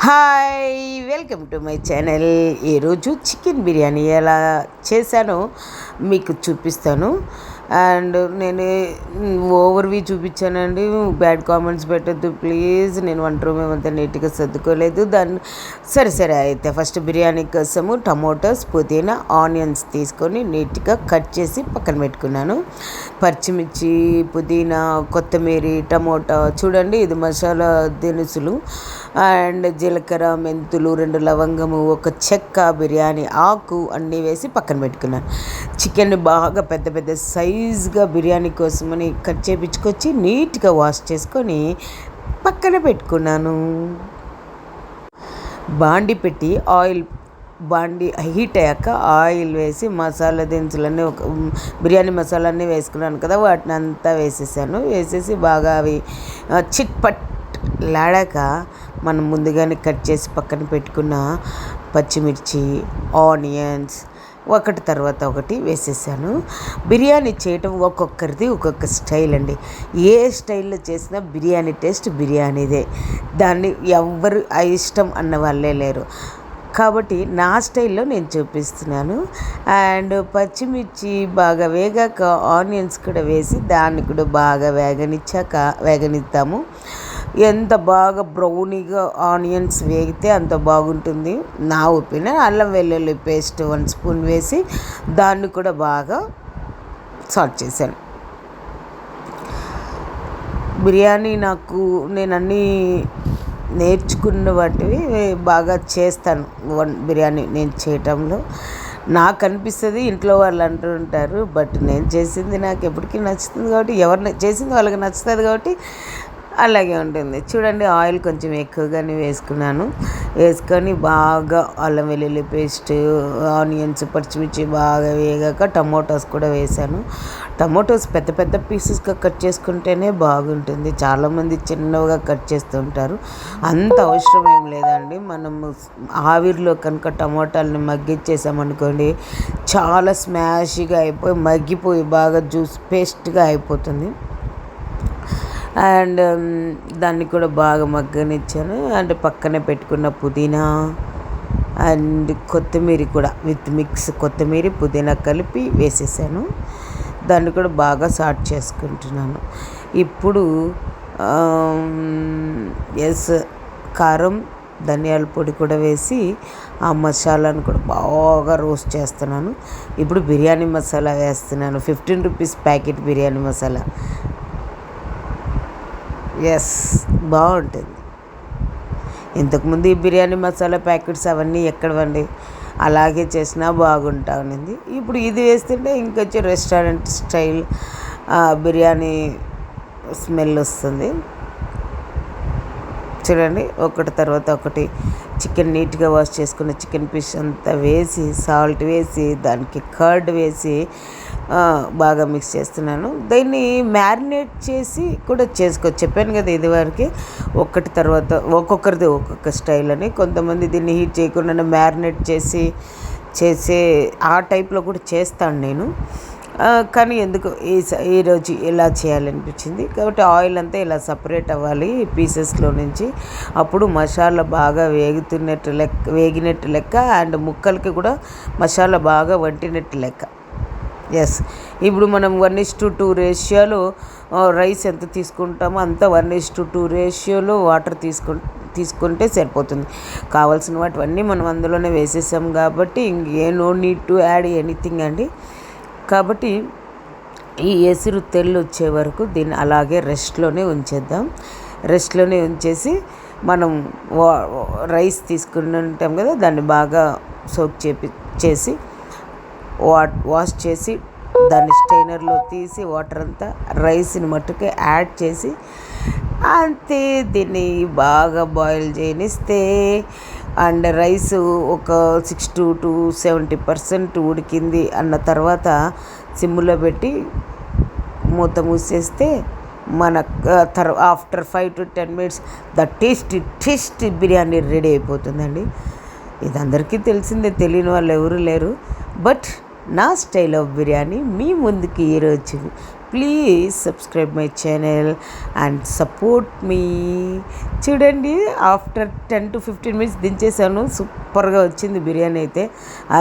Hi, welcome to my channel. ఈరోజు chicken biryani ఎలా చేశానో మీకు చూపిస్తాను. అండ్ నేను ఓవర్వ్యూ చూపించానండి. బ్యాడ్ కామెంట్స్ పెట్టద్దు ప్లీజ్. నేను వంట రూమ్ ఏమంతా నీట్గా సర్దుకోలేదు. సరే అయితే ఫస్ట్ బిర్యానీ కోసము టమోటాస్, పుదీనా, ఆనియన్స్ తీసుకొని నీట్గా కట్ చేసి పక్కన పెట్టుకున్నాను. పచ్చిమిర్చి, పుదీనా, కొత్తిమీర, టమోటా, చూడండి ఇది మసాలా దినుసులు అండ్ జీలకర్ర, మెంతులు, 2 లవంగము, 1 చెక్క, బిర్యానీ ఆకు అన్నీ వేసి పక్కన పెట్టుకున్నాను. చికెన్ బాగా పెద్ద సైజ్గా బిర్యానీ కోసమని కట్ చేయించుకొచ్చి నీట్గా వాష్ చేసుకొని పక్కన పెట్టుకున్నాను. పెట్టి బాండి హీట్ అయ్యాక ఆయిల్ వేసి మసాలా దినుసులన్నీ బిర్యానీ మసాలాన్ని వేసుకున్నాను కదా, వాటిని అంతా వేసేసి బాగా అవి చిట్పట్ లాడాక మనం ముందుగానే కట్ చేసి పక్కన పెట్టుకున్న పచ్చిమిర్చి, ఆనియన్స్ ఒకటి తర్వాత ఒకటి వేసేసాను. బిర్యానీ చేయటం ఒక్కొక్కరిది ఒక్కొక్క స్టైల్ అండి. ఏ స్టైల్లో చేసినా బిర్యానీ టేస్ట్ బిర్యానీదే. దాన్ని ఎవ్వరు ఇష్టం అన్న వాళ్ళే లేరు. కాబట్టి నా స్టైల్లో నేను చూపిస్తున్నాను. అండ్ పచ్చిమిర్చి బాగా వేగాక ఆనియన్స్ కూడా వేసి దాన్ని కూడా బాగా వేగనిద్దాము. ఎంత బాగా బ్రౌనీగా ఆనియన్స్ వేగితే అంత బాగుంటుంది నా ఒపీనియన్. అల్లం వెల్లుల్లి పేస్ట్ 1 స్పూన్ వేసి దాన్ని కూడా బాగా సాల్ట్ చేశాను. బిర్యానీ నేను అన్నీ నేర్చుకున్న వాటివి బాగా చేస్తాను. బిర్యానీ నేను చేయటంలో నాకు అనిపిస్తుంది, ఇంట్లో వాళ్ళు అంటూ ఉంటారు. బట్ నేను చేసింది నాకు ఎప్పటికీ నచ్చుతుంది కాబట్టి, ఎవరు చేసింది వాళ్ళకి నచ్చుతుంది కాబట్టి అలాగే ఉంటుంది. చూడండి ఆయిల్ కొంచెం ఎక్కువగానే వేసుకొని బాగా అల్లం వెల్లుల్లి పేస్ట్, ఆనియన్స్, పచ్చిమిర్చి బాగా వేగాక టమోటాస్ కూడా వేసాను. టమోటాస్ పెద్ద పీసెస్గా కట్ చేసుకుంటేనే బాగుంటుంది. చాలామంది చిన్నగా కట్ చేస్తుంటారు. అంత అవసరం ఏం లేదండి. మనము ఆవిరిలో కనుక టమోటాలని మగ్గిచ్చేసామనుకోండి, చాలా స్మాష్గా అయిపోయి మగ్గిపోయి బాగా జ్యూస్ పేస్ట్గా అయిపోతుంది. అండ్ దాన్ని కూడా బాగా మగ్గనిచ్చాను. అండ్ పక్కనే పెట్టుకున్న పుదీనా అండ్ కొత్తిమీర కూడా కొత్తిమీర, పుదీనా కలిపి వేసేసాను. దాన్ని కూడా బాగా సాట్ చేసుకుంటున్నాను. ఇప్పుడు కారం, ధనియాల పొడి కూడా వేసి ఆ మసాలాను కూడా బాగా రోస్ట్ చేస్తున్నాను. ఇప్పుడు బిర్యానీ మసాలా వేస్తున్నాను. 15 రూపీస్ ప్యాకెట్ బిర్యానీ మసాలా. బాగుంటుంది. ఇంతకుముందు ఈ బిర్యానీ మసాలా ప్యాకెట్స్ అవన్నీ ఎక్కడవండి, అలాగే చేసినా బాగుంటా ఉన్నింది. ఇప్పుడు ఇది వేస్తుంటే ఇంకొంచెం రెస్టారెంట్ స్టైల్ బిర్యానీ స్మెల్ వస్తుంది. చూడండి ఒకటి తర్వాత ఒకటి చికెన్ నీట్గా వాష్ చేసుకున్న చికెన్ పీస్ అంతా వేసి, సాల్ట్ వేసి, దానికి కర్డ్ వేసి బాగా మిక్స్ చేస్తున్నాను. దీన్ని మ్యారినేట్ చేసి కూడా చేసుకోవచ్చు. చెప్పాను కదా ఇదివరకు, ఒకటి తర్వాత ఒక్కొక్కరిది ఒక్కొక్క స్టైల్ అని. కొంతమంది దీన్ని హీట్ చేయకుండా మ్యారినేట్ చేసే ఆ టైప్లో కూడా చేస్తాను నేను. కానీ ఎందుకు ఈరోజు ఇలా చేయాలనిపించింది కాబట్టి ఆయిల్ అంతా ఇలా సపరేట్ అవ్వాలి పీసెస్లో నుంచి. అప్పుడు మసాలా బాగా వేగినట్టు లెక్క అండ్ ముక్కలకి కూడా మసాలా బాగా వంటినట్టు లెక్క. ఇప్పుడు మనం 1:2 రేషియోలో రైస్ ఎంత తీసుకుంటామో అంత 1:2 రేషియోలో వాటర్ తీసుకుంటే సరిపోతుంది. కావాల్సిన వాటివన్నీ మనం అందులోనే వేసేసాం కాబట్టి no need to add anything అండి. కాబట్టి ఈ ఎసురు తెల్లు వచ్చే వరకు దీన్ని అలాగే రెస్ట్లోనే ఉంచేసి మనం రైస్ తీసుకుని ఉంటాం కదా, దాన్ని బాగా సోక్ చేసి వాష్ చేసి దాన్ని స్టెయినర్లో తీసి వాటర్ అంతా రైస్ని మట్టుకే యాడ్ చేసి అంతే. దీన్ని బాగా బాయిల్ చేయనిస్తే అండ్ రైస్ ఒక 60 to 70% ఉడికింది అన్న తర్వాత సిమ్లో పెట్టి మూత మూసేస్తే మన after 5 to 10 minutes the tasty biryani ready అయిపోతుందండి. ఇది అందరికీ తెలిసిందే, తెలియని వాళ్ళు ఎవరు లేరు. బట్ నా స్టైల్ ఆఫ్ బిర్యానీ మీ ముందుకి ఈరోజు please subscribe my channel and support me. చూడండి, ఆఫ్టర్ 10 to 15 minutes దించేసాను. సూపర్గా వచ్చింది బిర్యానీ అయితే.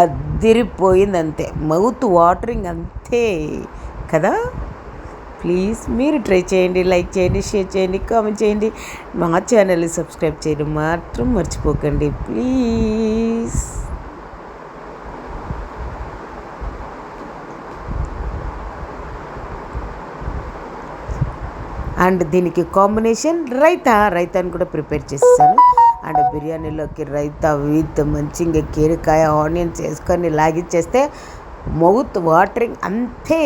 అదిరిపోయింది అంతే, మౌత్ వాటరింగ్ అంతే కదా. ప్లీజ్ మీరు ట్రై చేయండి, లైక్ చేయండి, షేర్ చేయండి, కామెంట్ చేయండి. మా ఛానల్ని సబ్స్క్రైబ్ చేయడం మాత్రం మర్చిపోకండి ప్లీజ్. అండ్ దీనికి కాంబినేషన్ రైతాని కూడా ప్రిపేర్ చేసేసాను. అండ్ బిర్యానీలోకి రైతా విత్ మంచిగా కీరకాయ ఆనియన్స్ వేసుకొని లాగిచ్చేస్తే మౌత్ వాటరింగ్ అంతే.